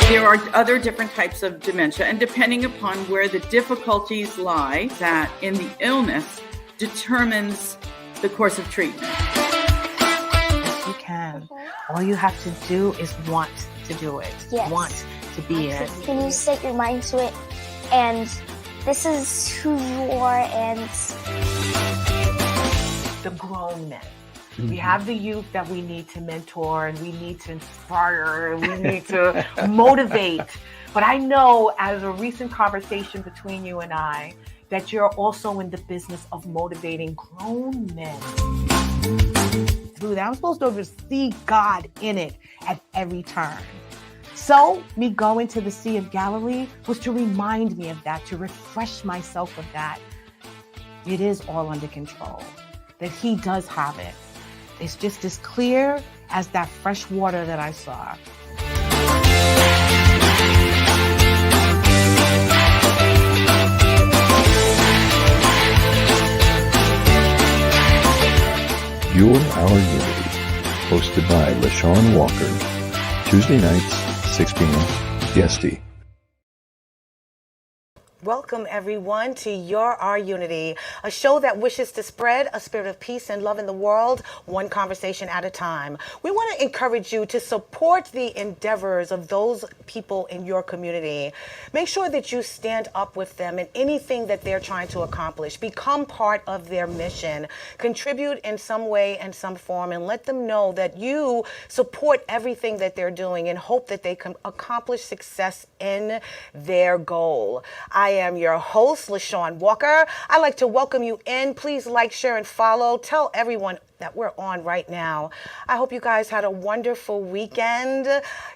There are other different types of dementia, and depending upon where the difficulties lie, that in the illness determines the course of treatment. Yes, you can. All you have to do is want to do it. Yes. Want to be it. When you set your mind to it, and this is who you are, and the grown men. We have the youth that we need to mentor, and we need to inspire, and we need to motivate. But I know, as a recent conversation between you and I, that you're also in the business of motivating grown men. Through that, I'm supposed to see God in it at every turn. So me going to the Sea of Galilee was to remind me of that, to refresh myself of that. It is all under control, that He does have it. It's just as clear as that fresh water that I saw. Our Unity, hosted by LeShawn Walker, Tuesday nights, 6 p.m. EST. Welcome, everyone, to Our Unity, a show that wishes to spread a spirit of peace and love in the world, one conversation at a time. We want to encourage you to support the endeavors of those people in your community. Make sure that you stand up with them in anything that they're trying to accomplish. Become part of their mission. Contribute in some way and some form, and let them know that you support everything that they're doing and hope that they can accomplish success in their goal. I am your host, LeShawn Walker. I'd like to welcome you in. Please like, share, and follow. Tell everyone that we're on right now. I hope you guys had a wonderful weekend.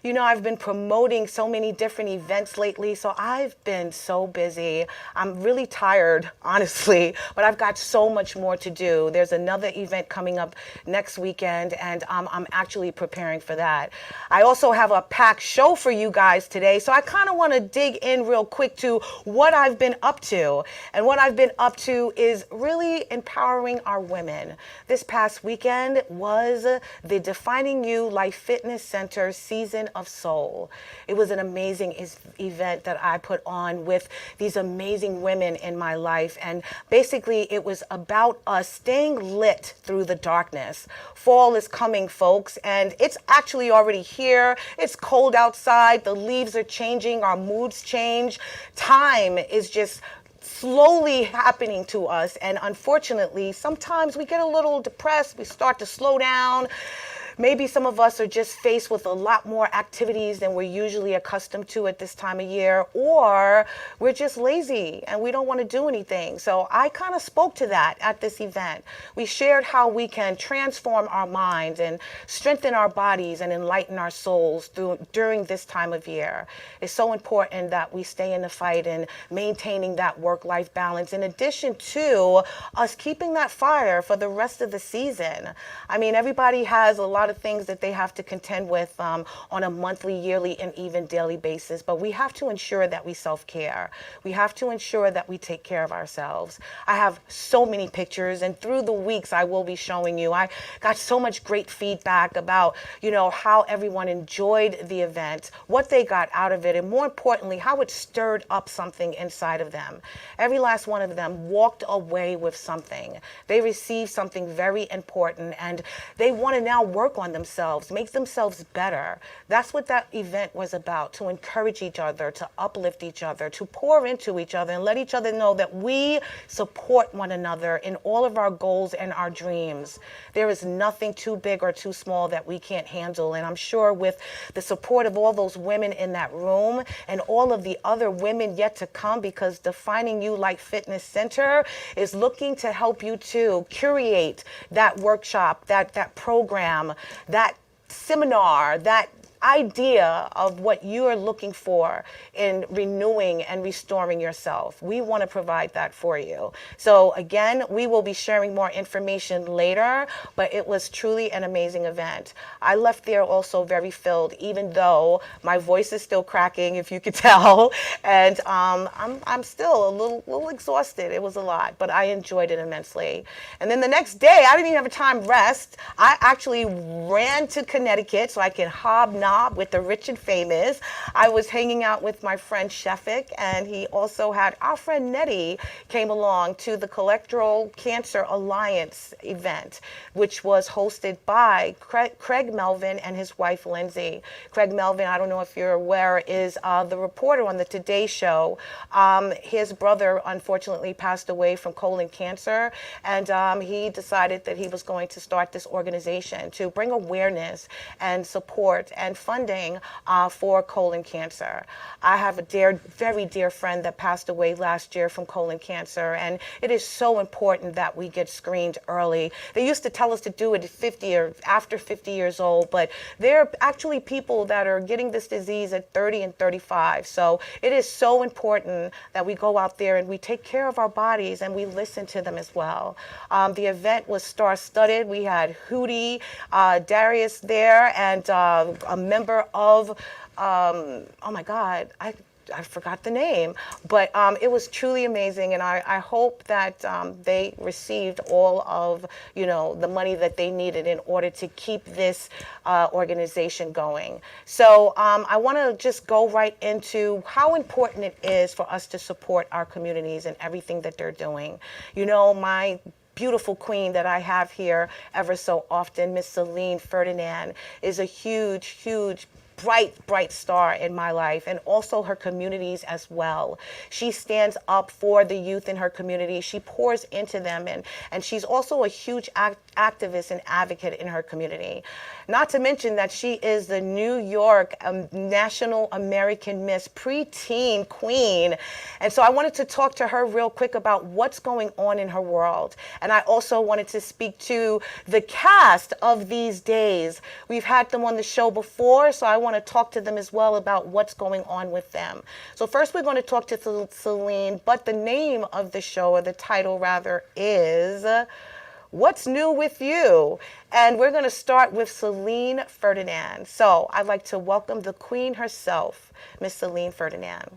You know, I've been promoting so many different events lately, so I've been so busy. I'm really tired, honestly, but I've got so much more to do. There's another event coming up next weekend, and I'm actually preparing for that. I also have a packed show for you guys today, so I kind of want to dig in real quick to what I've been up to. And what I've been up to is really empowering our women. This past weekend was the Defining You Life Fitness Center Season of Soul. It was an amazing event that I put on with these amazing women in my life, and basically it was about us staying lit through the darkness. Fall is coming, folks, and it's actually already here. It's cold outside, the leaves are changing, our moods change. Time is just slowly happening to us, and unfortunately sometimes we get a little depressed, we start to slow down. Maybe some of us are just faced with a lot more activities than we're usually accustomed to at this time of year, or we're just lazy and we don't want to do anything. So I kind of spoke to that at this event. We shared how we can transform our minds and strengthen our bodies and enlighten our souls during this time of year. It's so important that we stay in the fight and maintaining that work-life balance, in addition to us keeping that fire for the rest of the season. I mean, everybody has a lot of things that they have to contend with on a monthly, yearly, and even daily basis, but we have to ensure that we self-care. We have to ensure that we take care of ourselves. I have so many pictures, and through the weeks I will be showing you. I got so much great feedback about, you know, how everyone enjoyed the event, what they got out of it, and more importantly, how it stirred up something inside of them. Every last one of them walked away with something. They received something very important, and they want to now work on themselves, make themselves better. That's what that event was about, to encourage each other, to uplift each other, to pour into each other, and let each other know that we support one another in all of our goals and our dreams. There is nothing too big or too small that we can't handle, and I'm sure with the support of all those women in that room and all of the other women yet to come, because Defining You Life Fitness Center is looking to help you to curate that workshop, that program, that seminar, that idea of what you are looking for in renewing and restoring yourself. We want to provide that for you. So again, we will be sharing more information later, but it was truly an amazing event. I left there also very filled, even though my voice is still cracking, if you could tell, and I'm still a little exhausted. It was a lot, but I enjoyed it immensely. And then the next day, I didn't even have a time rest. I actually ran to Connecticut so I could hobnob Snob with the Rich and Famous. I was hanging out with my friend Shefik, and he also had our friend Nettie came along to the Colorectal Cancer Alliance event, which was hosted by Craig Melvin and his wife Lindsay. Craig Melvin, I don't know if you're aware, is the reporter on the Today Show. His brother unfortunately passed away from colon cancer, and he decided that he was going to start this organization to bring awareness and support and funding for colon cancer. I have a very dear friend that passed away last year from colon cancer, and it is so important that we get screened early. They used to tell us to do it at 50 or after 50 years old, but there are actually people that are getting this disease at 30 and 35. So it is so important that we go out there and we take care of our bodies and we listen to them as well. The event was star-studded. We had Hootie, Darius there, and a member of, oh my God, I forgot the name, but it was truly amazing, and I hope that they received all of the money that they needed in order to keep this organization going. So I want to just go right into how important it is for us to support our communities and everything that they're doing. My beautiful queen that I have here ever so often, Miss Selene Ferdinand, is a huge bright star in my life, and also her communities as well. She stands up for the youth in her community. She pours into them, and she's also a huge activist and advocate in her community. Not to mention that she is the New York National American Miss Preteen Queen. And so I wanted to talk to her real quick about what's going on in her world. And I also wanted to speak to the cast of These Days. We've had them on the show before, so I want to talk to them as well about what's going on with them. So first we're going to talk to Selene, but the name of the show, or the title rather, is What's New With You? And we're going to start with Selene Ferdinand. So I'd like to welcome the queen herself, Miss Selene Ferdinand.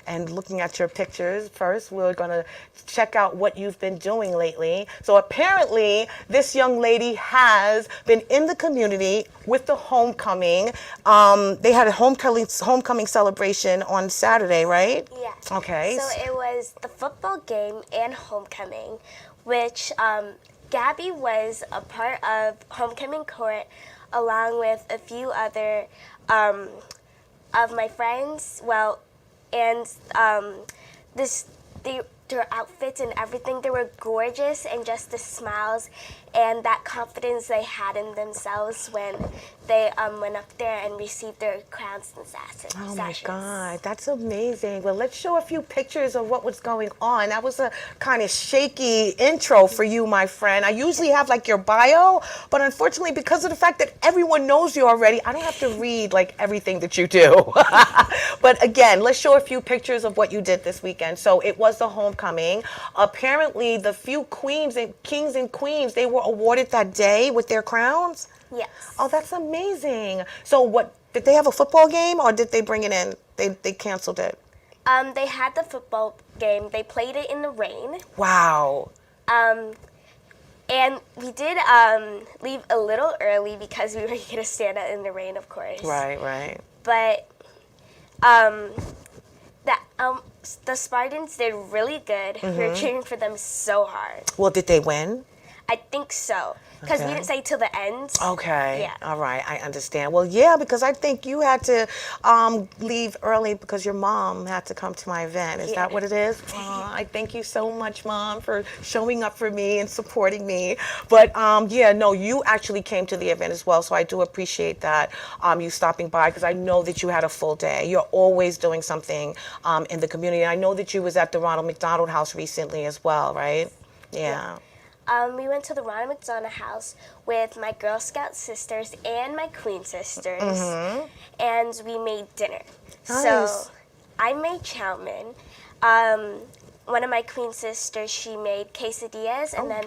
And looking at your pictures first, we're going to check out what you've been doing lately. So apparently, this young lady has been in the community with the homecoming. They had a homecoming celebration on Saturday, right? Yes. Okay. So it was the football game and homecoming, which Gabby was a part of homecoming court along with a few other of my friends. And their outfits and everything, they were gorgeous, and just the smiles and that confidence they had in themselves when they went up there and received their crowns and sashes. Oh my God, that's amazing. Well, let's show a few pictures of what was going on. That was a kind of shaky intro for you, my friend. I usually have like your bio, but unfortunately, because of the fact that everyone knows you already, I don't have to read like everything that you do. But again, let's show a few pictures of what you did this weekend. So it was the homecoming. Apparently, the few kings and queens, they were awarded that day with their crowns? Yes. Oh, that's amazing. So what, did they have a football game, or did they bring it in? They canceled it? They had the football game. They played it in the rain. Wow. And we did leave a little early because we were going to stand out in the rain, of course. Right. But the Spartans did really good. We were cheering for them so hard. Well, did they win? I think so, because we didn't say till the end. Okay. Yeah. All right. I understand. Well, yeah, because I think you had to leave early because your mom had to come to my event. Is that what it is? I thank you so much, Mom, for showing up for me and supporting me. But yeah, no, you actually came to the event as well, so I do appreciate that, you stopping by, because I know that you had a full day. You're always doing something in the community. I know that you was at the Ronald McDonald House recently as well, right? Yeah. We went to the Ronald McDonald House with my Girl Scout sisters and my Queen sisters, and we made dinner. Nice. So I made chow mein. One of my Queen sisters, she made quesadillas, and then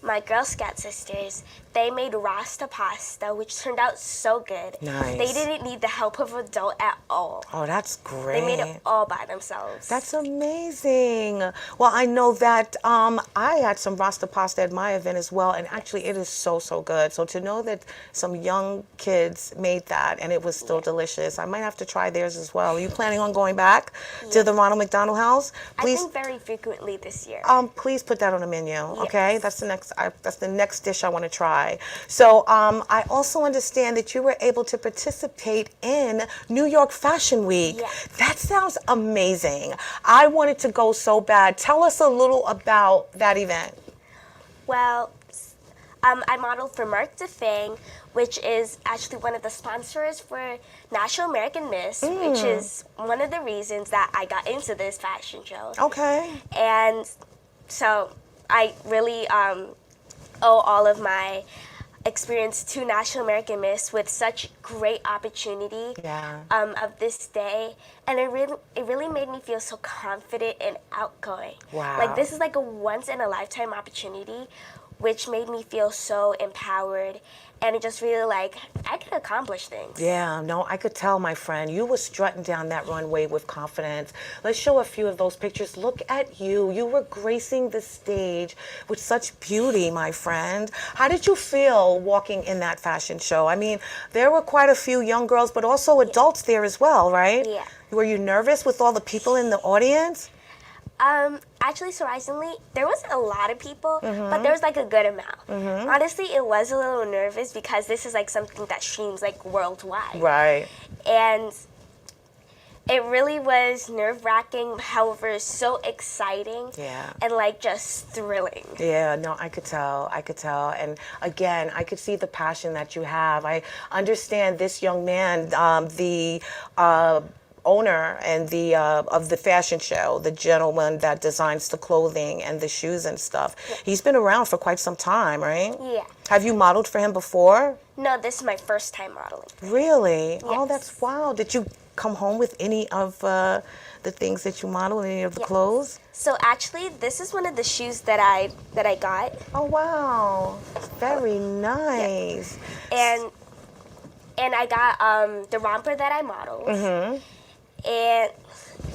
my Girl Scout sisters, they made Rasta pasta, which turned out so good. Nice. They didn't need the help of an adult at all. Oh, that's great. They made it all by themselves. That's amazing. Well, I know that I had some Rasta pasta at my event as well, and actually it is so, so good. So to know that some young kids made that and it was still delicious, I might have to try theirs as well. Are you planning on going back to the Ronald McDonald House? Please, I think very frequently this year. please put that on the menu, okay? Yes. That's the next dish I want to try. So I also understand that you were able to participate in New York Fashion Week. Yes. That sounds amazing. I wanted to go so bad. Tell us a little about that event. Well, I modeled for Mark DeFang, which is actually one of the sponsors for National American Miss, which is one of the reasons that I got into this fashion show. Okay. And so I really owe all of my experience to National American Miss with such great opportunity of this day, and it really made me feel so confident and outgoing. Wow. Like, this is like a once in a lifetime opportunity, which made me feel so empowered, and it just really like I could accomplish things. Yeah, no, I could tell, my friend. You were strutting down that runway with confidence. Let's show a few of those pictures. Look at you. You were gracing the stage with such beauty, my friend. How did you feel walking in that fashion show? I mean, there were quite a few young girls, but also adults there as well, right? Yeah. Were you nervous with all the people in the audience? Actually, surprisingly, there wasn't a lot of people, but there was like a good amount. Honestly, it was a little nervous because this is like something that streams like worldwide. Right. And it really was nerve-wracking, however, so exciting. Yeah. And like just thrilling. Yeah, no, I could tell. And again, I could see the passion that you have. I understand this young man, the owner and the of the fashion show, the gentleman that designs the clothing and the shoes and stuff. Yeah. He's been around for quite some time, right? Yeah. Have you modeled for him before? No, this is my first time modeling. Really? Oh, Yes. that's wow. Did you come home with any of the things that you modeled, any of the clothes? So actually, this is one of the shoes that I got, Oh, wow. Very nice. and I got the romper that I modeled. And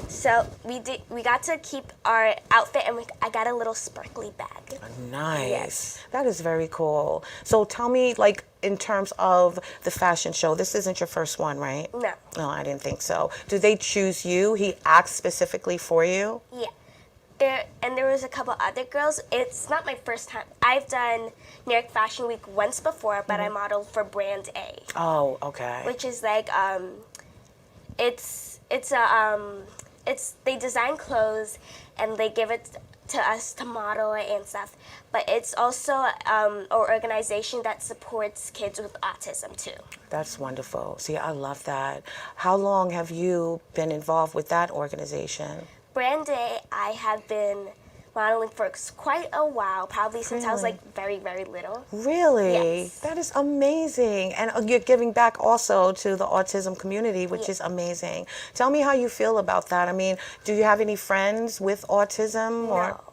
so we got to keep our outfit, and I got a little sparkly bag. Nice. Yes. That is very cool. So tell me, like, in terms of the fashion show, this isn't your first one, right? No. No, I didn't think so. Do they choose you? He asked specifically for you? Yeah. There was a couple other girls. It's not my first time. I've done New York Fashion Week once before, but I modeled for Brand A. Oh, okay. Which is like they design clothes and they give it to us to model it and stuff. But it's also an organization that supports kids with autism too. That's wonderful. See, I love that. How long have you been involved with that organization? Brand A, I have been modeling for quite a while, probably since I was like very, very little. Really? Yes. That is amazing. And you're giving back also to the autism community, which is amazing. Tell me how you feel about that. I mean, do you have any friends with autism?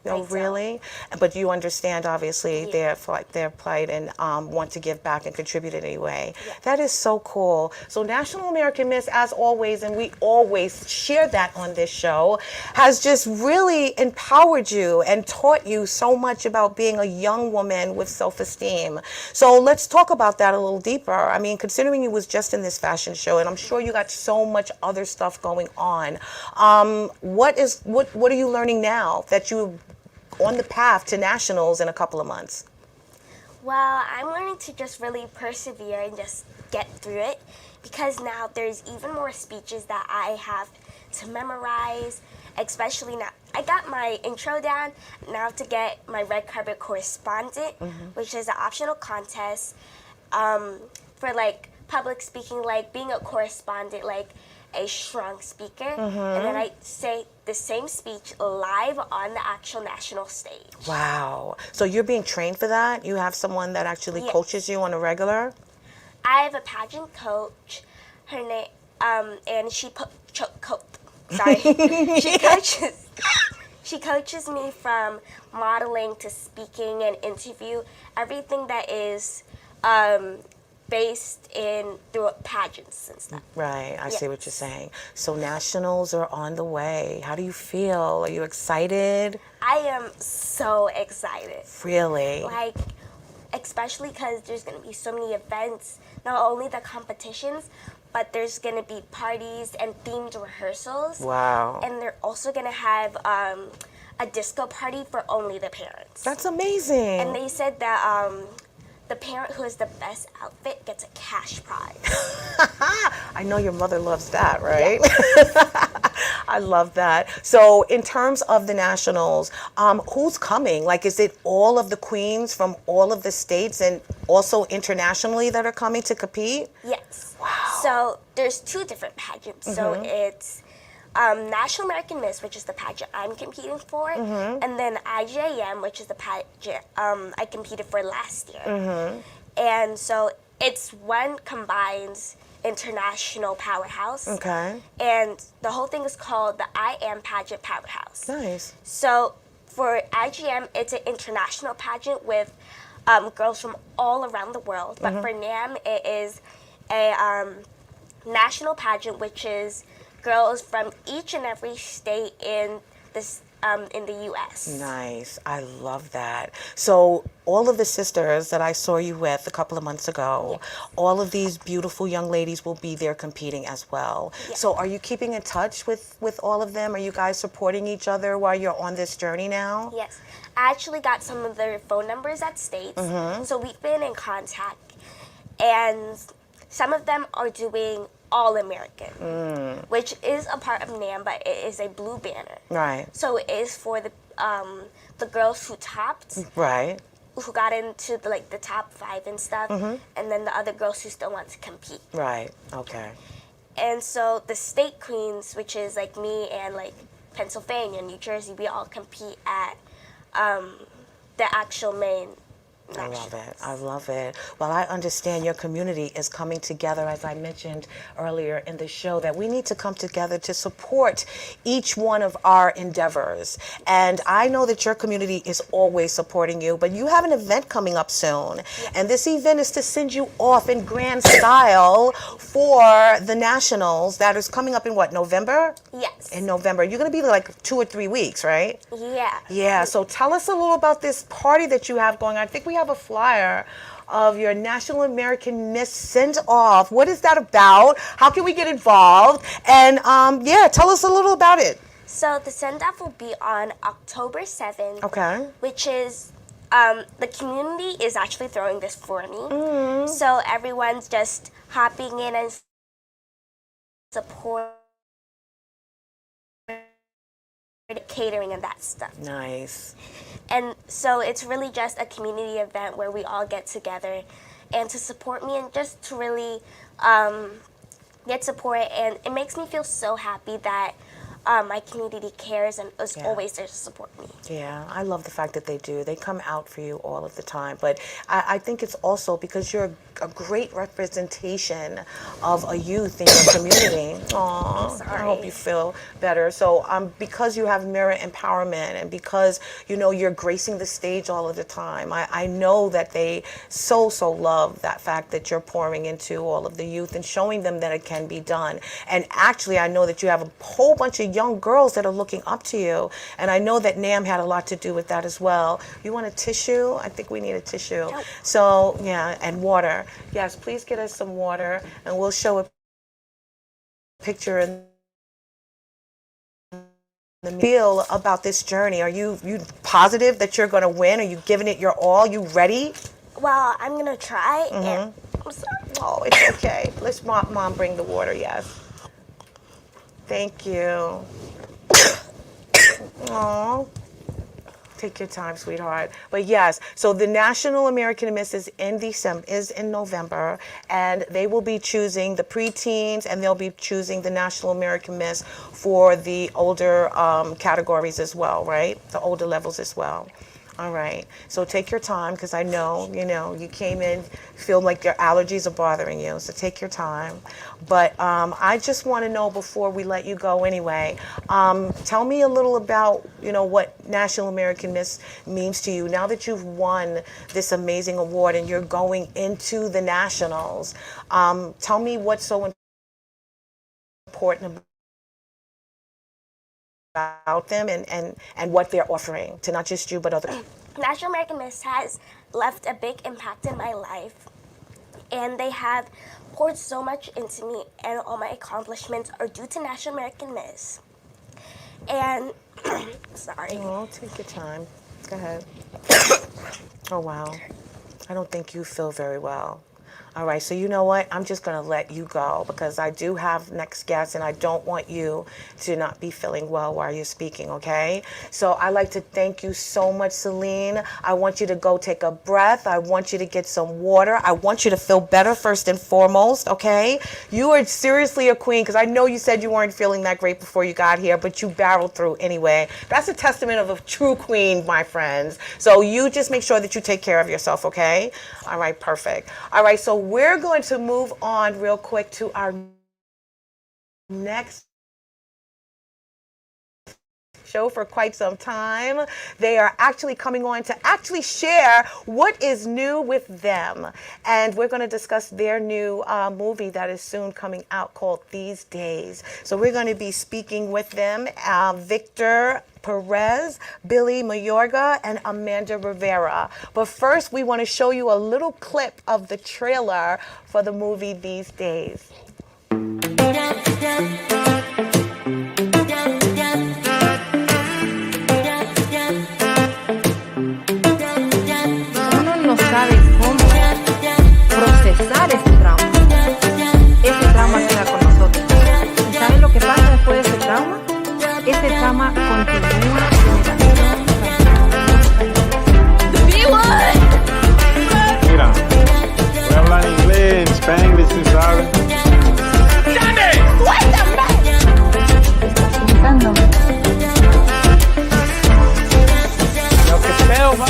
No, I really? But you understand, obviously, their plight and want to give back and contribute in any way. Yeah. That is so cool. So National American Miss, as always, and we always share that on this show, has just really empowered you and taught you so much about being a young woman with self-esteem. So let's talk about that a little deeper. I mean, considering you was just in this fashion show, and I'm sure you got so much other stuff going on, what are you learning now that you're on the path to nationals in a couple of months? Well, I'm learning to just really persevere and just get through it, because now there's even more speeches that I have to memorize, especially now. I got my intro down, now to get my red carpet correspondent, which is an optional contest for like public speaking, like being a correspondent, like a strong speaker, and then I say the same speech live on the actual national stage. Wow. So you're being trained for that? You have someone that actually coaches you on a regular? I have a pageant coach, her name, and she coaches me from modeling to speaking and interview, everything that is based in through pageants and stuff. Right, I see what you're Yes. saying. So nationals are on the way. How do you feel? Are you excited? I am so excited. Really? Like, especially because there's going to be so many events, not only the competitions, but there's going to be parties and themed rehearsals. Wow. And they're also going to have a disco party for only the parents. That's amazing. And they said that the parent who has the best outfit gets a cash prize. I know your mother loves that, right? I love that. So in terms of the nationals, who's coming? Like, is it all of the queens from all of the states and also internationally that are coming to compete? Yes. Wow. So there's two different pageants. So it's National American Miss, which is the pageant I'm competing for, and then IJM, which is the pageant I competed for last year. And so it's one combined international powerhouse. Okay. And the whole thing is called the I Am Pageant Powerhouse. Nice. So for IGM, it's an international pageant with girls from all around the world. But for NAM, it is a national pageant, which is girls from each and every state in this in the U.S. Nice. I love that. So all of the sisters that I saw you with a couple of months ago, all of these beautiful young ladies will be there competing as well. Yes. So are you keeping in touch with all of them? Are you guys supporting each other while you're on this journey now? Yes. I actually got some of their phone numbers at States, so we've been in contact. And some of them are doing All-American, which is a part of NAM, but it is a blue banner. Right. So it is for the girls who topped, Right. who got into the top 5 and stuff, and then the other girls who still want to compete. Right. Okay. And so the state queens, which is like me and like Pennsylvania, New Jersey, we all compete at the actual main. I love it. I love it. Well, I understand your community is coming together, as I mentioned earlier in the show, that we need to come together to support each one of our endeavors. And I know that your community is always supporting you, but you have an event coming up soon. And this event is to send you off in grand style for the Nationals that is coming up in what, November? Yes. In November. You're going to be like 2 or 3 weeks, right? Yeah. Yeah, so tell us a little about this party that you have going on. I think we have a flyer of your National American Miss Send Off. What is that about? How can we get involved? And yeah, tell us a little about it. So the send-off will be on October 7th. Okay. Which is, the community is actually throwing this for me. So everyone's just hopping in and support catering and that stuff. Nice. And so it's really just a community event where we all get together and to support me and just to really get support. And it makes me feel so happy that my community cares and is always there to support me. Yeah, I love the fact that they do. They come out for you all of the time. But I think it's also because you're a great representation of a youth in your community. Aw, I hope you feel better. So because you have mirror empowerment and because, you know, you're gracing the stage all of the time, I know that they so love that fact that you're pouring into all of the youth and showing them that it can be done. And actually, I know that you have a whole bunch of young girls that are looking up to you. And I know that NAM had a lot to do with that as well. You want a tissue? I think we need a tissue. Nope. So, yeah, and water. Yes, please get us some water, and we'll show a picture in the feel about this journey. Are you positive that you're going to win? Are you giving it your all? You ready? Well, I'm going to try. And I'm sorry. Oh, it's okay. Let's mom bring the water, yes. Thank you. Aw. Take your time, sweetheart. But yes, so the National American Miss is in November, and they will be choosing the preteens, and they'll be choosing the National American Miss for the older categories as well, right? The older levels as well. All right. So take your time because I know, you came in, feel like your allergies are bothering you. So take your time. But I just want to know before we let you go anyway, tell me a little about, what National American Miss means to you. Now that you've won this amazing award and you're going into the nationals, tell me what's so important about them and what they're offering to not just you but other people. National American Miss has left a big impact in my life, and they have poured so much into me, and all my accomplishments are due to National American Miss. And, sorry. Oh, take your time. Go ahead. Oh, wow. I don't think you feel very well. All right, so you know what? I'm just going to let you go because I do have next guests and I don't want you to not be feeling well while you're speaking, okay? So I'd like to thank you so much, Selene. I want you to go take a breath. I want you to get some water. I want you to feel better first and foremost, okay? You are seriously a queen because I know you said you weren't feeling that great before you got here, but you barreled through anyway. That's a testament of a true queen, my friends. So you just make sure that you take care of yourself, okay? All right, perfect. All right, so we're going to move on real quick to our next show for quite some time. They are actually coming on to actually share what is new with them. And we're going to discuss their new movie that is soon coming out called These Days. So we're going to be speaking with them, Victor Perez, Billy Mayorga, and Amanda Rivera. But first, we want to show you a little clip of the trailer for the movie These Days. Uno no sabe cómo procesar ese trauma. Ese trauma queda con nosotros. ¿Y saben lo que pasa después de ese trauma? Ese trauma continúa generación tras generación. Mira, voy a hablar inglés, en spanglish, tú sabes. Pintándome. Lo que creo, man.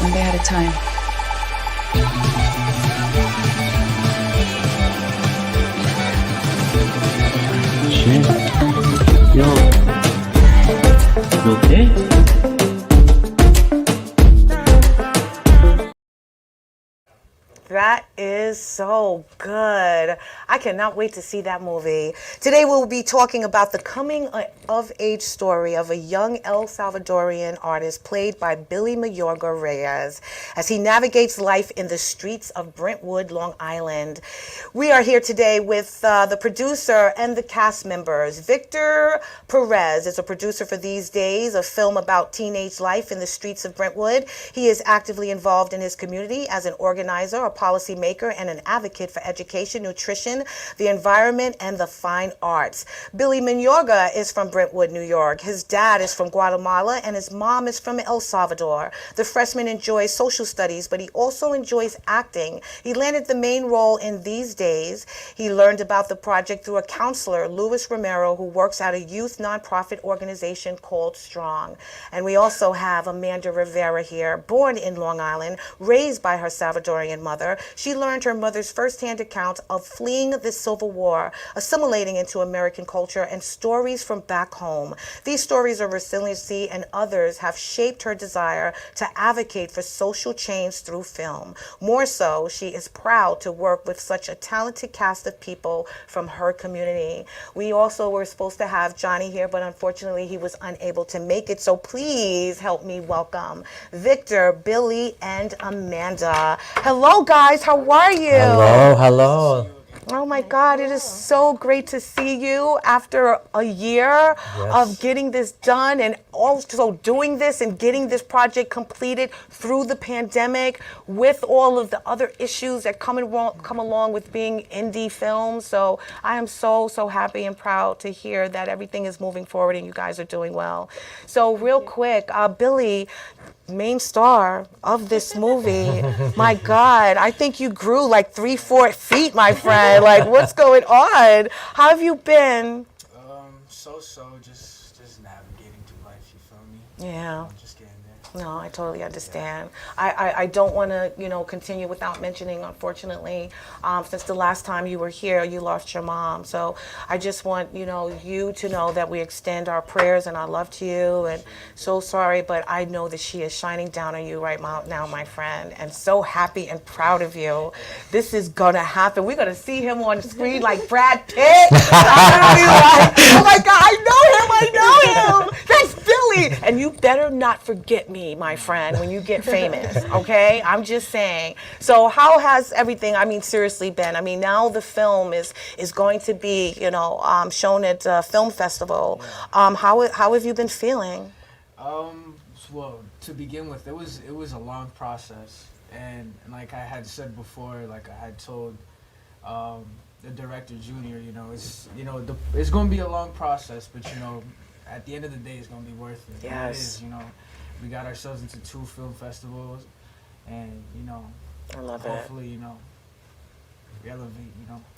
One day at a time. Shit. Yo. ¿Lo qué? That is so good. I cannot wait to see that movie. Today we'll be talking about the coming of age story of a young El Salvadorian artist played by Billy Mayorga Reyes as he navigates life in the streets of Brentwood, Long Island. We are here today with the producer and the cast members. Victor Perez is a producer for These Days, a film about teenage life in the streets of Brentwood. He is actively involved in his community as an organizer, a policymaker, and an advocate for education, nutrition, the environment, and the fine arts. Billy Mayorga is from Brentwood, New York. His dad is from Guatemala, and his mom is from El Salvador. The freshman enjoys social studies, but he also enjoys acting. He landed the main role in These Days. He learned about the project through a counselor, Luis Romero, who works at a youth nonprofit organization called Strong. And we also have Amanda Rivera here, born in Long Island, raised by her Salvadorian mother. She learned her her mother's firsthand account of fleeing the Civil War, assimilating into American culture, and stories from back home. These stories of resiliency and others have shaped her desire to advocate for social change through film. More so, she is proud to work with such a talented cast of people from her community. We also were supposed to have Johnny here, but unfortunately he was unable to make it. So please help me welcome Victor, Billy, and Amanda. Hello, guys. How are you? Hello. Oh my God, it is so great to see you after a year of getting this done and also doing this and getting this project completed through the pandemic with all of the other issues that come along with being indie films. So I am so happy and proud to hear that everything is moving forward and you guys are doing well. So real quick, Billy, main star of this movie. My God, I think you grew like 3-4 feet, my friend. Like, what's going on? How have you been? Just navigating through life. You feel me? Yeah. Just getting there. No, I totally understand. I don't want to, continue without mentioning, unfortunately, since the last time you were here, you lost your mom. So I just want, you to know that we extend our prayers and our love to you. And so sorry, but I know that she is shining down on you right now, my friend. And so happy and proud of you. This is going to happen. We're going to see him on the screen like Brad Pitt. I'm going to be like, oh my God, I know him. That's Billy. And you better not forget me, my friend, when you get famous, okay? I'm just saying. So how has everything, seriously been? Now the film is going to be, shown at a film festival. How have you been feeling? Well, to begin with, it was a long process, and like I had said before, like I had told the director Junior, it's going to be a long process, but at the end of the day, it's going to be worth it. Yes. And it is, we got ourselves into 2 film festivals, and I love hopefully, we elevate,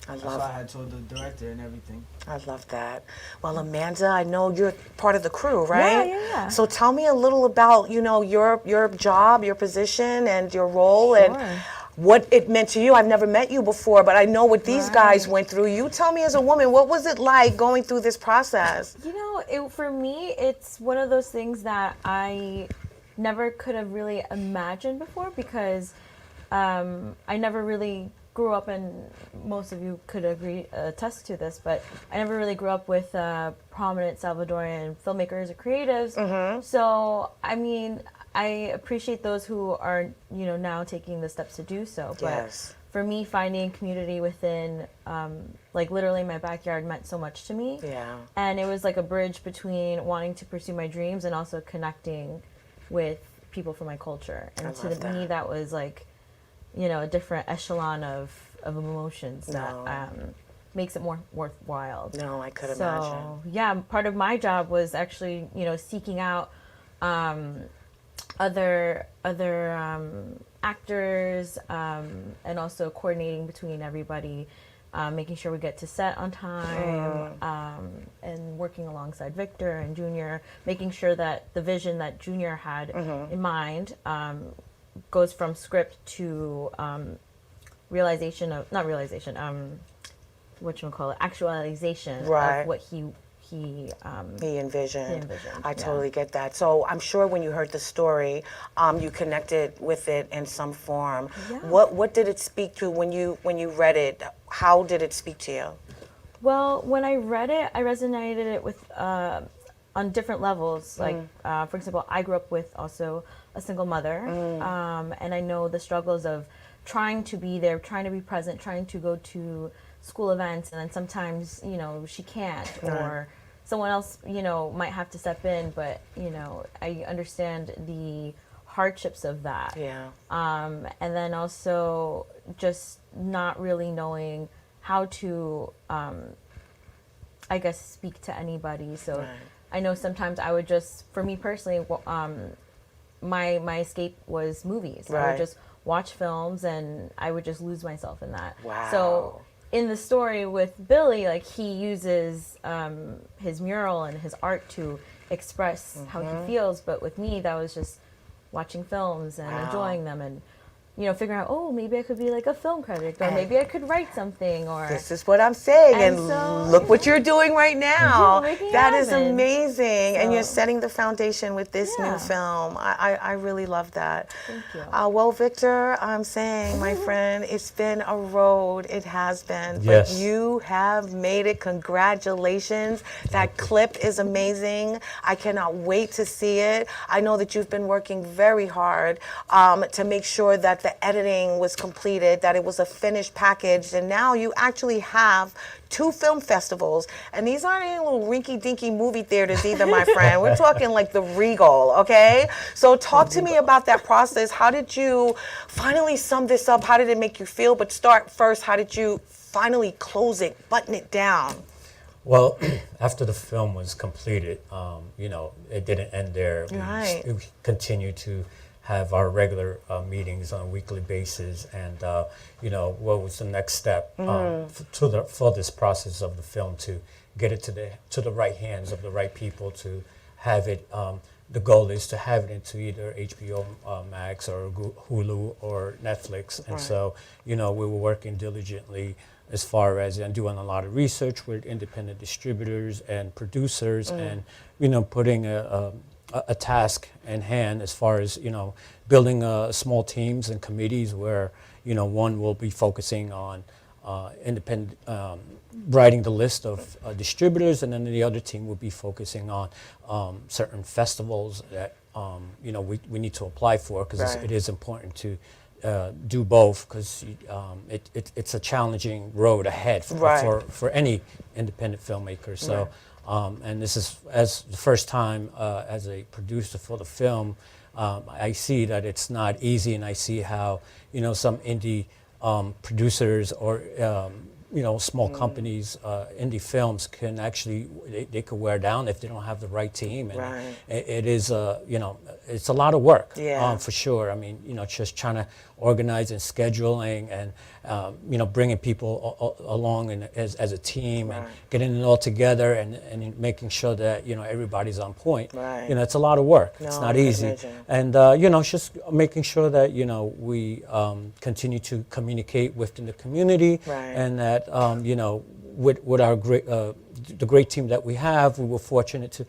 That's what I had told the director and everything. I love that. Well, Amanda, I know you're part of the crew, right? Yeah. So tell me a little about, your job, your position, and your role, and what it meant to you. I've never met you before, but I know what these guys went through. You tell me as a woman, what was it like going through this process? For me, it's one of those things that I never could have really imagined before because I never really grew up, and most of you could attest to this, but I never really grew up with prominent Salvadorian filmmakers or creatives. Mm-hmm. So, I appreciate those who are, now taking the steps to do so. But for me, finding community within, literally my backyard meant so much to me. Yeah. And it was like a bridge between wanting to pursue my dreams and also connecting with people from my culture. And to me, that was like, a different echelon of emotions that makes it more worthwhile. No, I could imagine. Yeah, part of my job was actually, seeking out other actors and also coordinating between everybody, making sure we get to set on time, and working alongside Victor and Junior, making sure that the vision that Junior had in mind goes from script to actualization of what he envisioned. I totally get that. So I'm sure when you heard the story, you connected with it in some form. Yeah. What did it speak to when you read it? How did it speak to you? Well, when I read it, I resonated it with on different levels. Like, for example, I grew up with also a single mother, and I know the struggles of trying to be there, trying to be present, trying to go to school events, and then sometimes, she can't, or someone else, might have to step in, but, I understand the hardships of that. Yeah. And then also just not really knowing how to, I guess, speak to anybody. So I know sometimes I would just, for me personally, my escape was movies. I would just watch films and I would just lose myself in that. Wow. So in the story with Billy, like, he uses his mural and his art to express how he feels, but with me that was just watching films and enjoying them. And figuring out, oh, maybe I could be like a film critic, or maybe I could write something, or this is what I'm saying, and so, look what you're doing right now. That is happen. amazing, and you're So- setting the foundation with this new film. I really love that. Thank you. Well, Victor, I'm saying, my friend, it's been a road. It has been, Yes. but you have made it. Congratulations. That clip is amazing. I cannot wait to see it. I know that you've been working very hard to make sure that the editing was completed, that it was a finished package, and now you actually have 2 film festivals. And these aren't any little rinky-dinky movie theaters either, my friend. We're talking like the Regal, okay? So talk to me about that process. How did you finally sum this up? How did it make you feel? But start first, how did you finally close it, button it down? Well, after the film was completed, it didn't end there. Right. We continued to have our regular meetings on a weekly basis, and what was the next step for this process of the film to get it to the right hands of the right people, to have it. The goal is to have it into either HBO Max or Hulu or Netflix, and so we were working diligently as far as doing a lot of research with independent distributors and producers, and putting a task in hand as far as building small teams and committees where one will be focusing on independent writing the list of distributors, and then the other team will be focusing on certain festivals that we need to apply for, because it is important to do both, because it's a challenging road ahead for any independent filmmaker. So. And this is as the first time as a producer for the film, I see that it's not easy, and I see how some indie producers or small companies, indie films can actually they could wear down if they don't have the right team, and it is it's a lot of work for sure. I mean just trying to organize and scheduling and bringing people along and as a team and getting it all together and making sure that everybody's on point. It's a lot of work. It's not easy, and just making sure that we continue to communicate within the community, and that with our the great team that we have, we were fortunate to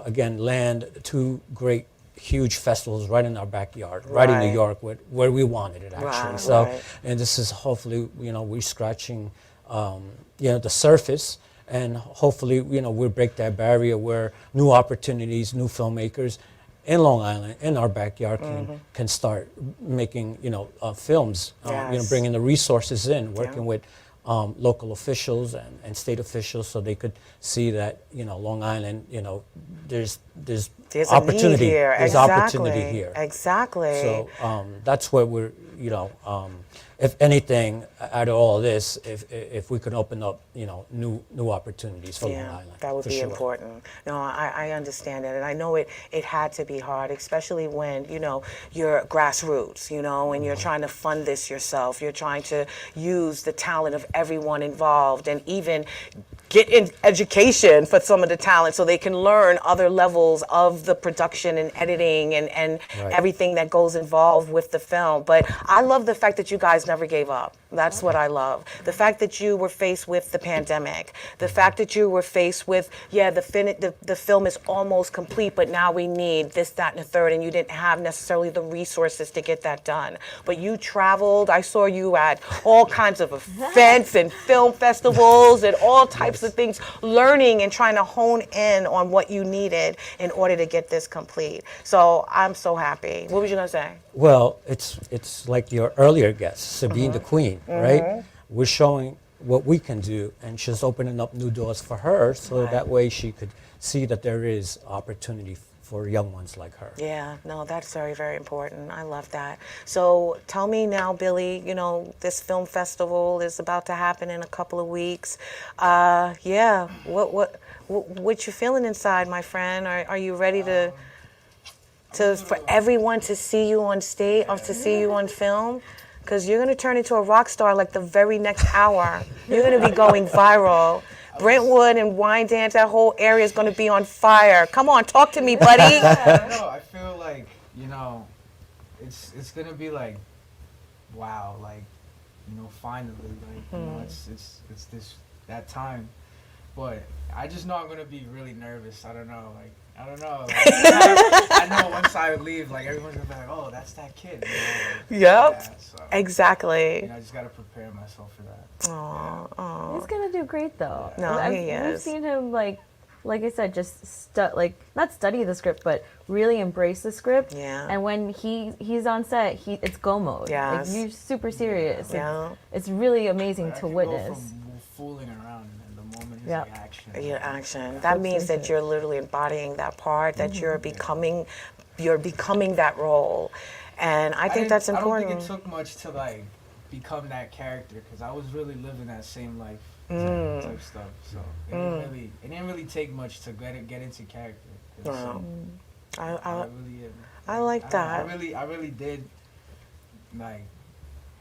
again land 2 great huge festivals right in our backyard, right in New York, where we wanted it actually. And this is hopefully we're scratching the surface, and hopefully we'll break that barrier where new opportunities, new filmmakers in Long Island, in our backyard, can start making films, bringing the resources in, working with local officials and state officials, so they could see that Long Island, there's opportunity here. There's opportunity here. Exactly. So that's where we're if anything, out of all this, if we could open up new opportunities for Long Island, that would be important. No, I understand it, and I know it had to be hard, especially when you're grassroots, and you're trying to fund this yourself. You're trying to use the talent of everyone involved, and even get in education for some of the talent so they can learn other levels of the production and editing and everything that goes involved with the film. But I love the fact that you guys never gave up. That's what I love. The fact that you were faced with the pandemic, the fact that you were faced with, the film is almost complete, but now we need this, that, and the third, and you didn't have necessarily the resources to get that done. But you traveled. I saw you at all kinds of events and film festivals and all types of things, learning and trying to hone in on what you needed in order to get this complete. So I'm so happy. What was you going to say? Well, it's like your earlier guest, Sabine the Queen, right? We're showing what we can do, and she's opening up new doors for her, so that way she could see that there is opportunity for young ones like her. Yeah, no, that's very, very important. I love that. So tell me now, Billy, this film festival is about to happen in a couple of weeks. What you feeling inside, my friend? Are you ready to for everyone to see you on stage or to see you on film? Because you're going to turn into a rock star like the very next hour. You're going to be going viral. Brentwood and Wyandanch, that whole area is going to be on fire. Come on, talk to me, buddy. No, I feel like, it's going to be like wow, like, you know, finally, like, you know, it's that time. But I just know I'm gonna be really nervous. I don't know, like, I don't know. Like, I know once I leave, like, everyone's gonna be like, oh, that's that kid. You know, like, Yep. yeah, so, Exactly. you know, I just gotta prepare myself for that. Aw, aw. He's gonna do great though. No, he We've is. seen him like I said, just not study the script, but really embrace the script. Yeah. And when he's on set, it's go mode. Yes. Like you're super serious. Yeah. It's really amazing I to can witness. Go from fooling around, and the moment is Yep. like action. Your action. That means that you're literally embodying that part, that you're becoming that role. And I think that's important. I don't think it took much to like become that character, because I was really living that same life type stuff. So it didn't really take much to get into character. Wow. I like that. I really did, like,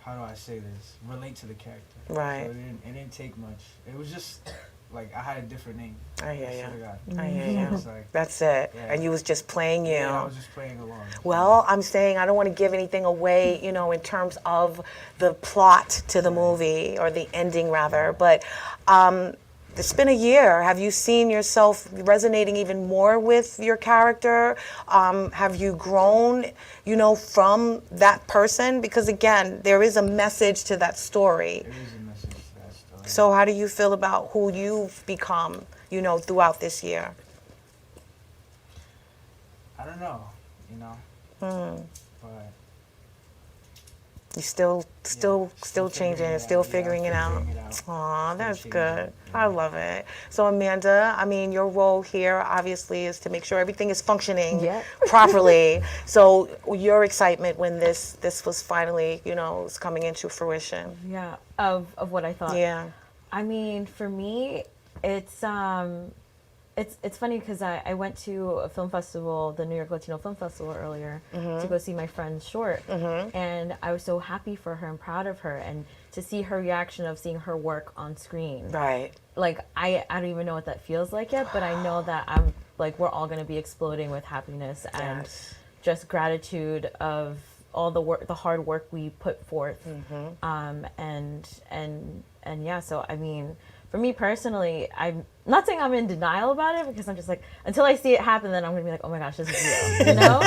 how do I say this? Relate to the character. Right. So it didn't take much. It was just like I had a different name. I hear swear to you. God. I hear you. It's like, That's it. yeah. And you was just playing you. Yeah, I was just playing along. Well, I'm saying I don't want to give anything away, you know, in terms of the plot to the movie, or the ending rather, but it's been a year. Have you seen yourself resonating even more with your character? Have you grown, you know, from that person? Because again, there is a message to that story. There is a message to that story. So how do you feel about who you've become, you know, throughout this year? I don't know, you know. But You still changing and still figuring it out. figuring it out. Aw, that's changing, good. yeah. I love it. So Amanda, I mean, your role here obviously is to make sure everything is functioning Yeah. properly. So your excitement when this was finally, you know, was coming into fruition. Yeah, of what I thought. Yeah. I mean, for me, it's funny because I went to a film festival, the New York Latino Film Festival earlier, to go see my friend's short, and I was so happy for her and proud of her, and to see her reaction of seeing her work on screen. Right. Like I don't even know what that feels like yet, but I know that we're all gonna be exploding with happiness and Yes. just gratitude of all the work, the hard work we put forth, and yeah. So I mean, for me personally, I'm not saying I'm in denial about it, because I'm just like, until I see it happen, then I'm gonna be like, oh my gosh, this is real, you know?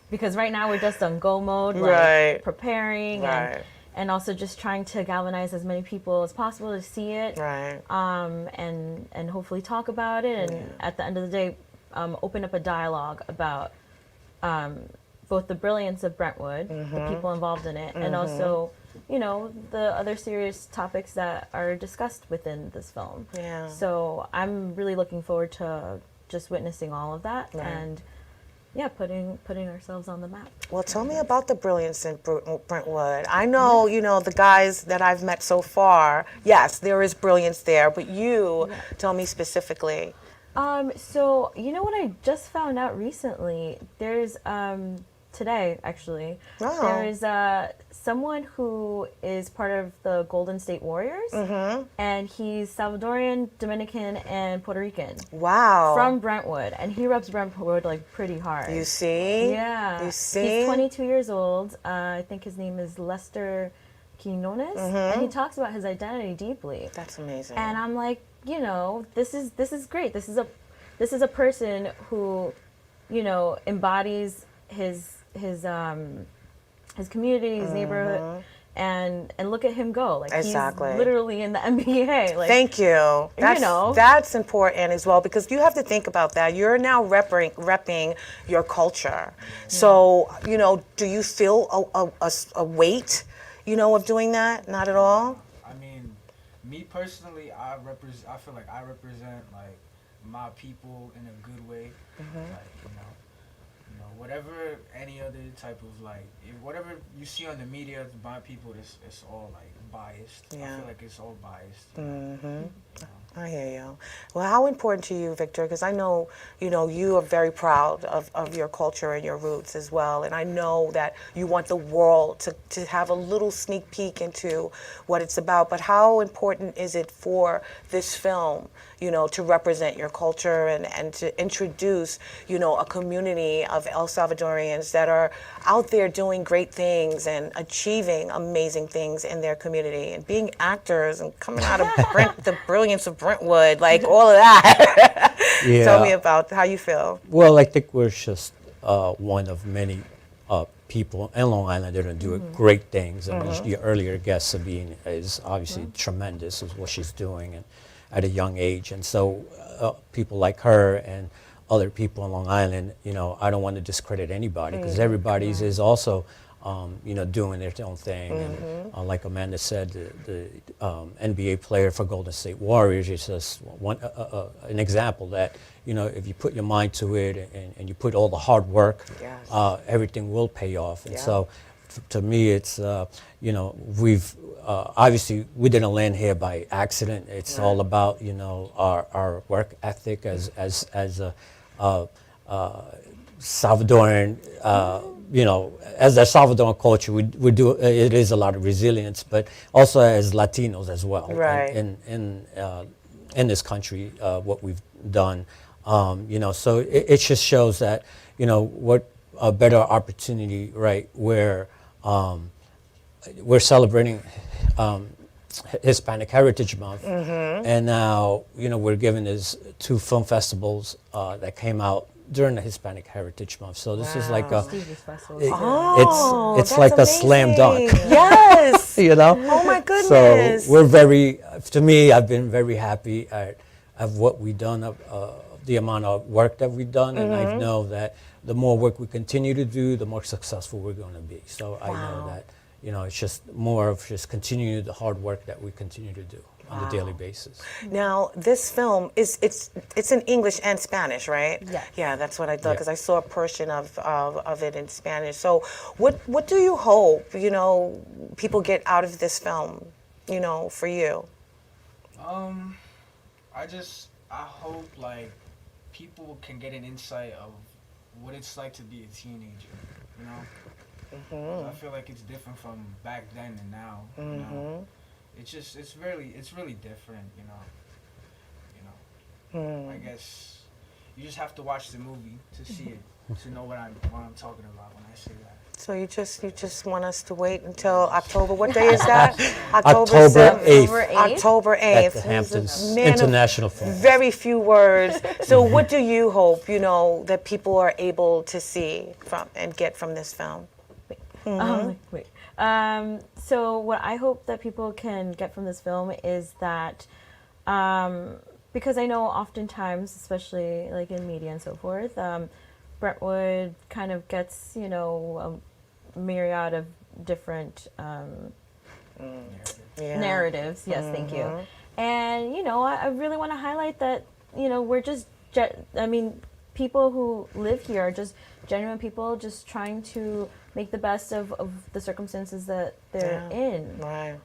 Because right now we're just on go mode, like Right. preparing Right. and also just trying to galvanize as many people as possible to see it, Right. and hopefully talk about it, and at the end of the day, open up a dialogue about both the brilliance of Brentwood, the people involved in it, and also, you know, the other serious topics that are discussed within this film. Yeah. So I'm really looking forward to just witnessing all of that, and yeah, putting ourselves on the map. Well, tell me about the brilliance in Brentwood. I know, you know, the guys that I've met so far, yes, there is brilliance there, but you, tell me specifically. So you know what I just found out recently? There's today actually. Oh. There is someone who is part of the Golden State Warriors, and he's Salvadorian, Dominican, and Puerto Rican. Wow. From Brentwood, and he reps Brentwood like pretty hard. You see? Yeah. You see? He's 22 years old. I think his name is Lester Quinones, and he talks about his identity deeply. That's amazing. And I'm like, you know, this is great. This is a person who, you know, embodies his community, his neighborhood, and look at him go. Like Exactly. he's literally in the NBA. Like, Thank you. That's, you know, that's important as well, because you have to think about that. You're now repping your culture. So, you know, do you feel a weight, you know, of doing that? Not at all? I mean, me personally, I feel like I represent like my people in a good way. Like, you know, whatever any other type of like, whatever you see on the media, my people, it's all like biased. Yeah. I feel like it's all biased. You know? I hear you. Well, how important to you, Victor? Because I know, you are very proud of your culture and your roots as well. And I know that you want the world to have a little sneak peek into what it's about. But how important is it for this film, to represent your culture and to introduce, a community of El Salvadorians that are out there doing great things and achieving amazing things in their community and being actors and coming out of the brilliance of Brentwood, like all of that. Yeah. Tell me about how you feel. Well, I think we're just one of many people in Long Island that are doing great things. I mean, your earlier guest, Sabine, is obviously tremendous with what she's doing and at a young age. And so people like her and other people in Long Island, I don't want to discredit anybody because everybody's is also doing their own thing. And like Amanda said, the NBA player for Golden State Warriors is just an example that, if you put your mind to it and you put all the hard work, everything will pay off. And so to me, it's, we've, obviously we didn't land here by accident. It's all about, our work ethic as a Salvadoran, as a Salvadoran culture, we do, it is a lot of resilience, but also as Latinos as well. Right. In this country, what we've done, so it just shows that, what a better opportunity, right, where we're celebrating Hispanic Heritage Month, and now, we're given these 2 film festivals that came out during the Hispanic Heritage Month. So this is like it's like a slam dunk. Yes. Oh my goodness. So we're to me, I've been very happy at what we've done, the amount of work that we've done, and I know that the more work we continue to do, the more successful we're going to be. So I know that, it's just more of just continuing the hard work that we continue to do on a daily basis. Now, this film it's in English and Spanish, right? Yes. Yeah, that's what I thought because I saw a portion of it in Spanish. So, what do you hope people get out of this film? For you. I hope like people can get an insight of what it's like to be a teenager. I feel like it's different from back then and now. It's really different, I guess you just have to watch the movie to see it, to know what I'm talking about when I say that. So you just want us to wait until October. What day is that? October 8th. October 8th. At the Hamptons International Film. Very few words. So what do you hope, that people are able to see and get from this film? So what I hope that people can get from this film is that, because I know oftentimes, especially like in media and so forth, Brentwood kind of gets, a myriad of different narratives. Yes, thank you. And, I really want to highlight that, we're just, people who live here are just genuine people just trying to make the best of the circumstances that they're in. Right.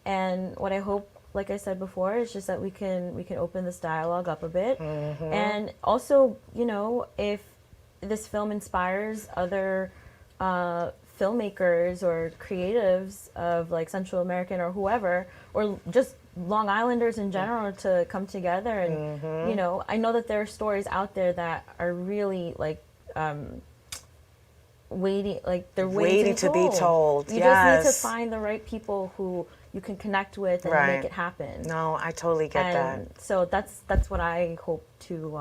And what I hope, like I said before, is just that we can open this dialogue up a bit. And also, if this film inspires other filmmakers or creatives of like Central American or whoever, or just Long Islanders in general to come together and, I know that there are stories out there that are really like, waiting to be told. You just need to find the right people who you can connect with and make it happen. No, I totally get that. So that's what I hope to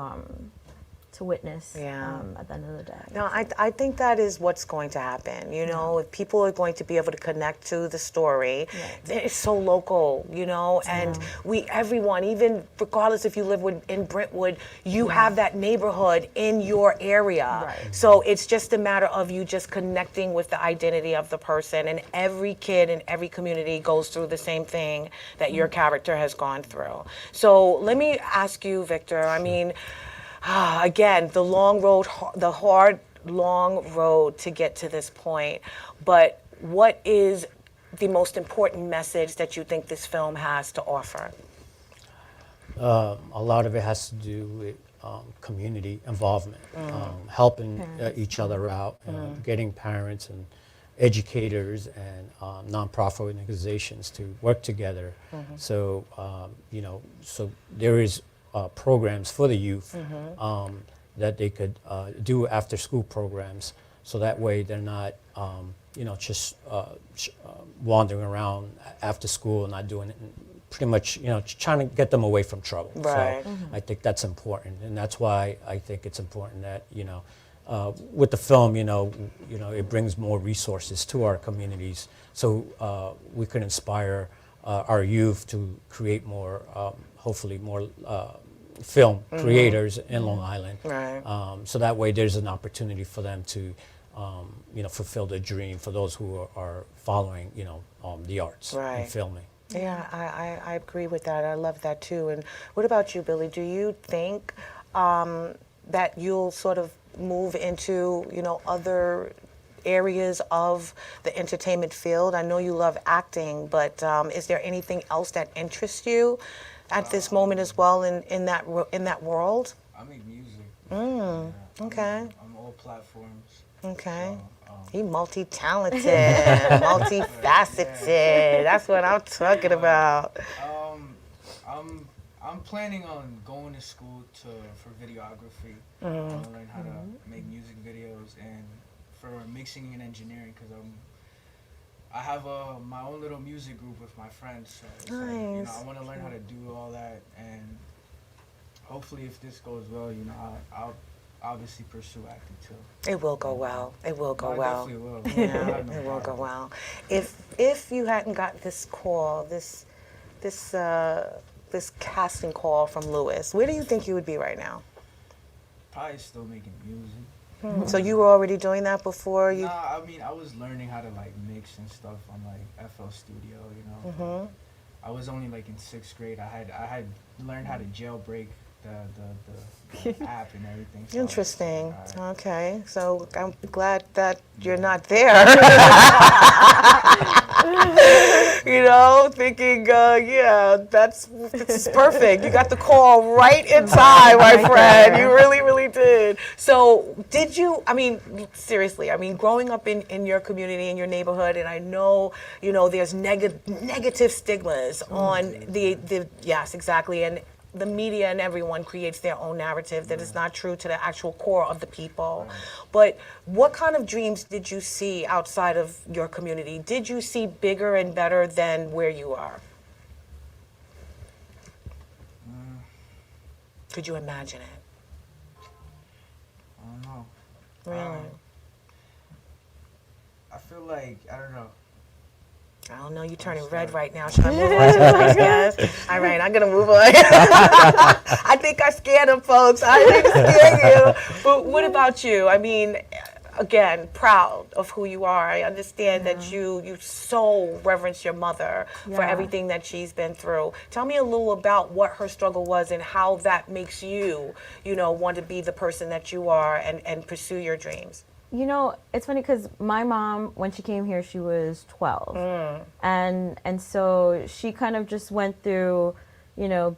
witness at the end of the day. No, I think that is what's going to happen. If people are going to be able to connect to the story, it's so local, and everyone, even regardless if you live in Brentwood, you have that neighborhood in your area. Right. So it's just a matter of you just connecting with the identity of the person, and every kid in every community goes through the same thing that your character has gone through. So let me ask you, Victor, again, the hard, long road to get to this point. But what is the most important message that you think this film has to offer? a lot of it has to do with community involvement, helping each other out, getting parents and educators and nonprofit organizations to work together. So, so there is programs for the youth that they could do after school programs. So that way they're not, just wandering around after school and not doing it. Pretty much, trying to get them away from trouble. Right. So I think that's important, and that's why I think it's important that with the film, it brings more resources to our communities, so we can inspire our youth to create more, hopefully more film creators in Long Island. Right. So that way, there's an opportunity for them to, fulfill their dream for those who are following, the arts and filming. Yeah, I agree with that. I love that too. And what about you, Billy? Do you think that you'll sort of move into, other areas of the entertainment field? I know you love acting, but is there anything else that interests you at this moment as well in that world? I make music. Okay. I'm all platforms. Okay. He multi-talented, multifaceted. That's what I'm talking about. I'm planning on going to school for videography. I want to learn how to make music videos and for mixing and engineering because I have my own little music group with my friends. So it's like, I want to learn how to do all that, and hopefully, if this goes well, I'll obviously pursue acting too. It will go well. It will go well. It definitely will. Yeah, it will go well. If you hadn't got this call, this casting call from Lewis, where do you think you would be right now? Probably still making music. So you were already doing that before you? Nah, I mean I was learning how to mix and stuff on FL Studio, I was only in 6th grade. I had learned how to jailbreak the app and everything. So Interesting. Okay, so I'm glad that you're not there. Thinking, this is perfect. You got the call right in time, my friend. You really, really did. So did you, seriously, growing up in your community, in your neighborhood, and I know, there's negative stigmas on the yes, exactly, and the media and everyone creates their own narrative that is not true to the actual core of the people. But what kind of dreams did you see outside of your community? Did you see bigger and better than where you are? Could you imagine it? I don't know. Really? I feel like, I don't know. I don't know, you're turning red right now. Should I move on to the next guest? All right, I'm going to move on. I think I scared them, folks. I didn't scare you. But what about you? Again, proud of who you are. I understand that you so reverence your mother for everything that she's been through. Tell me a little about what her struggle was and how that makes you, want to be the person that you are and pursue your dreams. It's funny because my mom, when she came here, she was 12. And so she kind of just went through,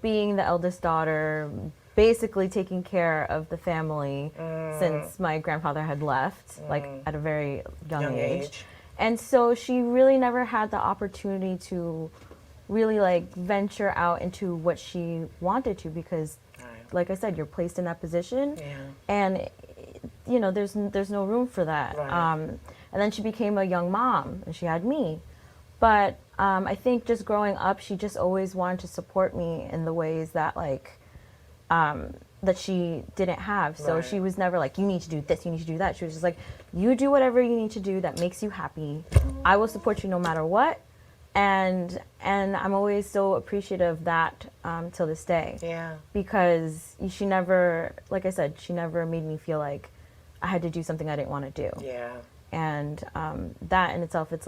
being the eldest daughter, basically taking care of the family since my grandfather had left, at a very young age. And so she really never had the opportunity to really venture out into what she wanted to because, like I said, you're placed in that position. And there's no room for that. And then she became a young mom, and she had me. But I think just growing up, she just always wanted to support me in the ways that that she didn't have. So she was never like, you need to do this, you need to do that. She was just like, you do whatever you need to do that makes you happy. I will support you no matter what. And I'm always so appreciative of that till this day. Yeah. Because she never, like I said, she never made me feel like I had to do something I didn't want to do. Yeah. And that in itself, it's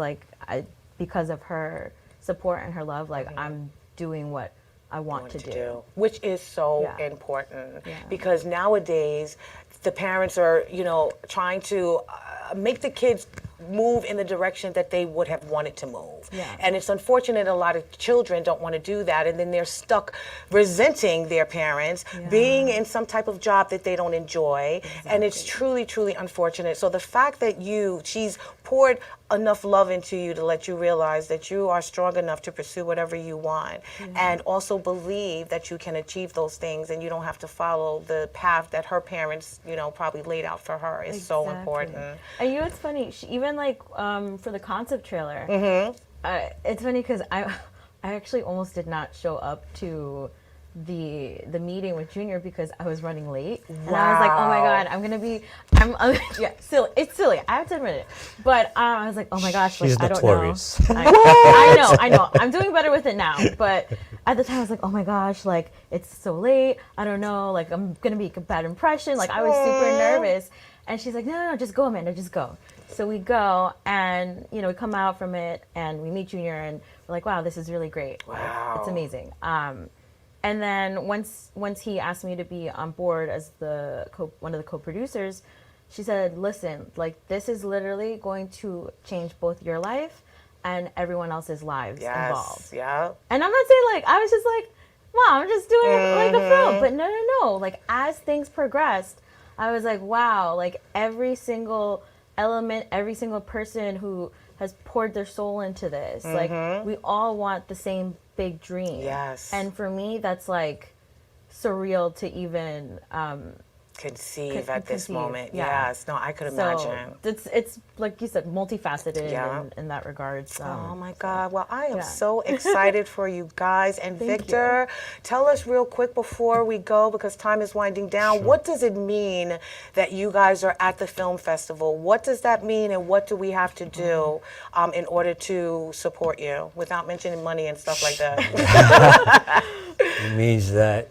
because of her support and her love, I'm doing what I want to do. Which is so important because nowadays the parents are, trying to make the kids move in the direction that they would have wanted to move. Yeah. And it's unfortunate a lot of children don't want to do that, and then they're stuck resenting their parents, being in some type of job that they don't enjoy, and it's truly, truly unfortunate. So the fact that she's poured enough love into you to let you realize that you are strong enough to pursue whatever you want, and also believe that you can achieve those things and you don't have to follow the path that her parents, probably laid out for her is so important. And it's funny, even like for the concept trailer, it's funny because I actually almost did not show up to the meeting with Junior because I was running late, and I was like, oh my god, I'm silly. It's silly. I have to admit it, but I was like, oh my gosh, like, She's I don't notorious. know. I know. I'm doing better with it now, but at the time I was like, oh my gosh, like it's so late. I don't know, like I'm gonna make a bad impression. Like I was super nervous, and she's like, no, just go, Amanda, just go. So we go, and we come out from it, and we meet Junior, and we're like, wow, this is really great. Wow. It's amazing. And then once he asked me to be on board as one of the co-producers, she said, listen, like this is literally going to change both your life and everyone else's lives involved. Yeah. And I'm not saying like, I was just like, Mom, I'm just doing like a film. But no. Like as things progressed, I was like, wow, like every single element, every single person who has poured their soul into this, like we all want the same big dream. Yes. And for me, that's like surreal to even conceive at this moment. Yeah. Yes. No, I could imagine. So it's like you said, multifaceted in that regard. So. Oh my God. Well, I am so excited for you guys. And Victor, tell us real quick before we go, because time is winding down. Sure. What does it mean that you guys are at the film festival? What does that mean, and what do we have to do in order to support you, without mentioning money and stuff like that? It means that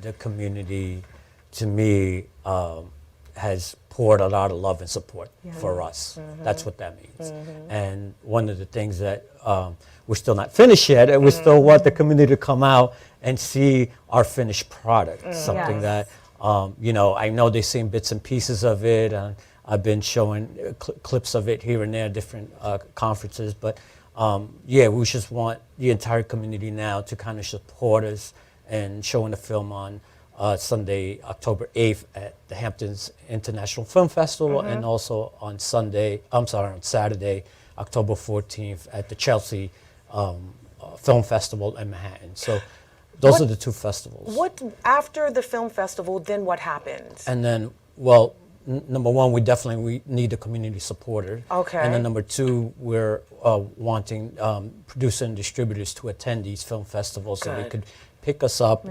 the community, to me, has poured a lot of love and support for us. That's what that means. And one of the things that we're still not finished yet, and we still want the community to come out and see our finished product. Something that, I know they've seen bits and pieces of it, and I've been showing clips of it here and there, different conferences. But we just want the entire community now to kind of support us and showing the film on Sunday, October 8th at the Hamptons International Film Festival, and also on Saturday, October 14th at the Chelsea Film Festival in Manhattan. So those are the two festivals. What after the film festival, then what happens? And then, number one, we need the community supporter. Okay. And then number two, we're wanting producers and distributors to attend these film festivals so they could pick us up,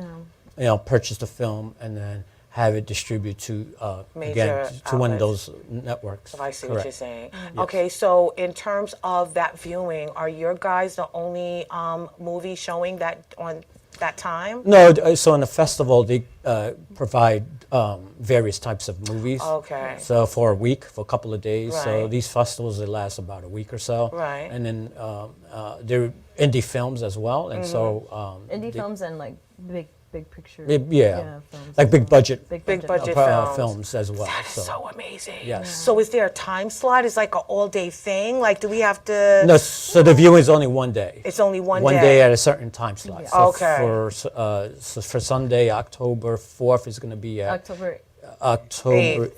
purchase the film, and then have it distributed to one of those networks. I see what you're saying. Yes. Okay, so in terms of that viewing, are your guys the only movie showing that on that time? No, so in the festival they provide various types of movies. Okay. So for a week, for a couple of days. Right. So these festivals, they last about a week or so. Right. And then they're indie films as well, and so indie films and like big picture. Films like big budget films as well. That is so amazing. Yes. Yeah. So is there a time slot? It's like an all-day thing? Like, do we have to? No, so the viewing is only one day. It's only one day? One day at a certain time slot. Yeah. So okay. For Sunday, October 4th is going to be at October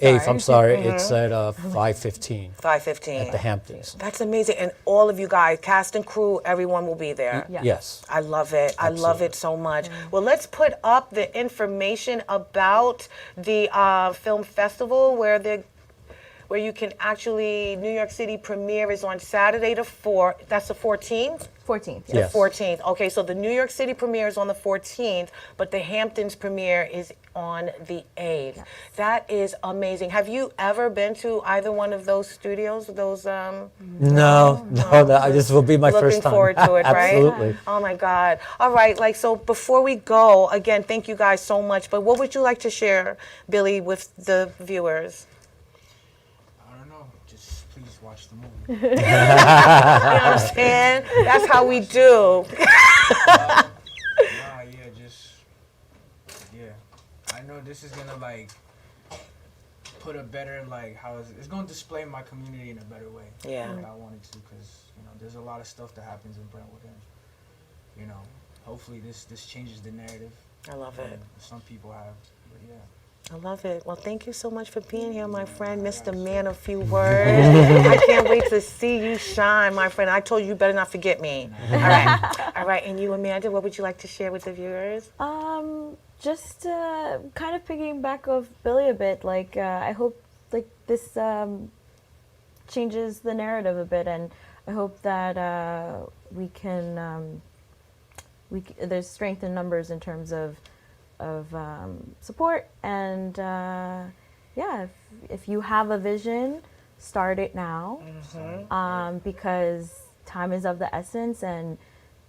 8th, I'm sorry. It's at 5:15. 5:15. At the Hamptons. That's amazing. And all of you guys, cast and crew, everyone will be there. Yes. I love it. Absolutely. I love it so much. Well, let's put up the information about the film festival where you can actually, New York City premiere is on Saturday that's the 14th? 14th. Yes. The 14th. Okay, so the New York City premiere is on the 14th, but the Hamptons premiere is on the 8th. Yes. That is amazing. Have you ever been to either one of those studios? No, this will be my first time. Looking forward to it, right? Absolutely. Oh my God. All right, so before we go, again, thank you guys so much, but what would you like to share, Billy, with the viewers? Watch the movie. You understand? That's how we do. I know this is gonna put a better, like, it's going to display my community in a better way. Yeah. Like I wanted to, because, you know, there's a lot of stuff that happens in Brentwood, and, you know, hopefully this changes the narrative. I love it. Some people have, but yeah. I love it. Well, thank you so much for being here, my friend, Mr. Man of Few Words. I can't wait to see you shine, my friend. I told you, you better not forget me. All right. All right. And you, Amanda, what would you like to share with the viewers? Just kind of piggyback of Billy a bit. Like, I hope like this changes the narrative a bit, and I hope that we can. There's strength in numbers in terms of support, and yeah, if you have a vision, start it now, because time is of the essence, and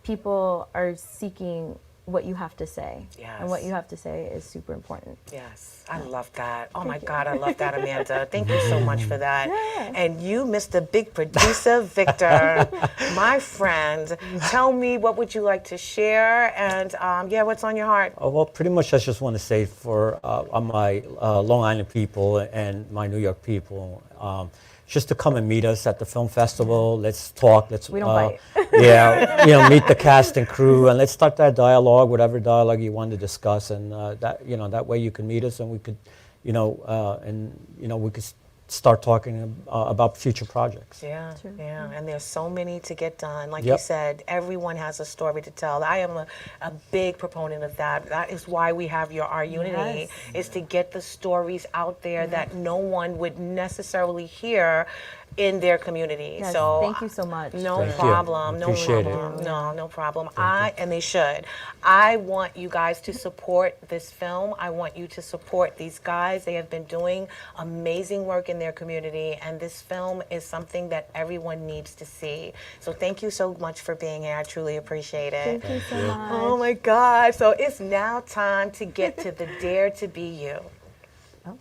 people are seeking what you have to say. Yes. And what you have to say is super important. Yes, I love that. Oh my God, I love that, Amanda. Thank you so much for that. Yeah. And you, Mr. Big Producer Victor, my friend, tell me, what would you like to share? And yeah, what's on your heart? Well, pretty much I just want to say for my Long Island people and my New York people, just to come and meet us at the film festival. Let's talk. We don't bite. Yeah, you know, meet the cast and crew, and let's start that dialogue, whatever dialogue you want to discuss, and that way you can meet us, and we could, we could start talking about future projects. Yeah, yeah, and there's so many to get done. Like Yep. you said, everyone has a story to tell. I am a big proponent of that. That is why we have your Our Unity, is to get the stories out there that no one would necessarily hear in their community. Yes, so thank you so much. No Thank you. problem. No Appreciate it. problem. No problem. And they should. I want you guys to support this film. I want you to support these guys. They have been doing amazing work in their community, and this film is something that everyone needs to see. So thank you so much for being here. I truly appreciate it. Thank you so much. Oh my God. So it's now time to get to the Dare to Be You. Oh.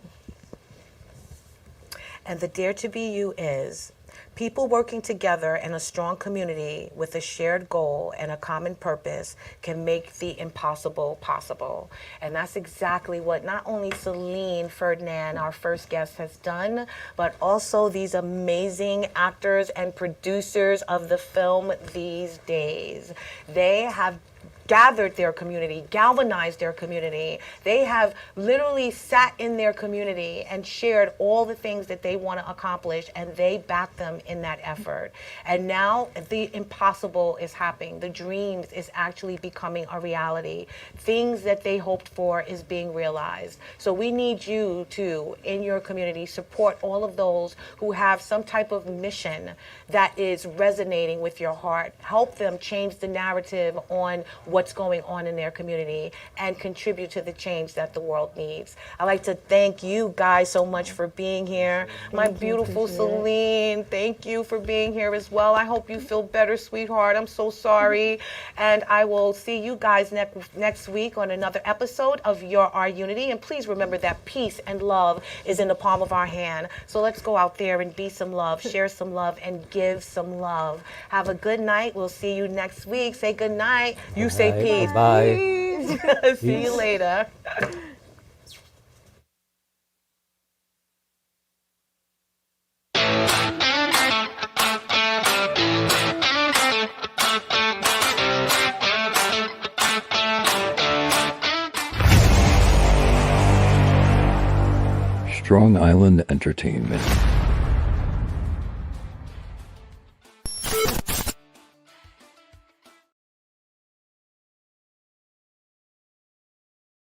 And the Dare to Be You is people working together in a strong community with a shared goal and a common purpose can make the impossible possible. And that's exactly what not only Selene, Ferdinand, our first guest, has done, but also these amazing actors and producers of the film these days. They have gathered their community, galvanized their community. They have literally sat in their community and shared all the things that they want to accomplish, and they back them in that effort. And now the impossible is happening. The dreams is actually becoming a reality. Things that they hoped for is being realized. So we need you to, in your community, support all of those who have some type of mission that is resonating with your heart. Help them change the narrative on what's going on in their community and contribute to the change that the world needs. I'd like to thank you guys so much for being here. My beautiful Selene, thank you for being here as well. I hope you feel better, sweetheart. I'm so sorry. And I will see you guys next week on another episode of Our Unity. And please remember that peace and love is in the palm of our hand. So let's go out there and be some love, share some love, and give some love. Have a good night. We'll see you next week. Say good night. You say peace. Bye. Peace. See you later. Strong Island Entertainment.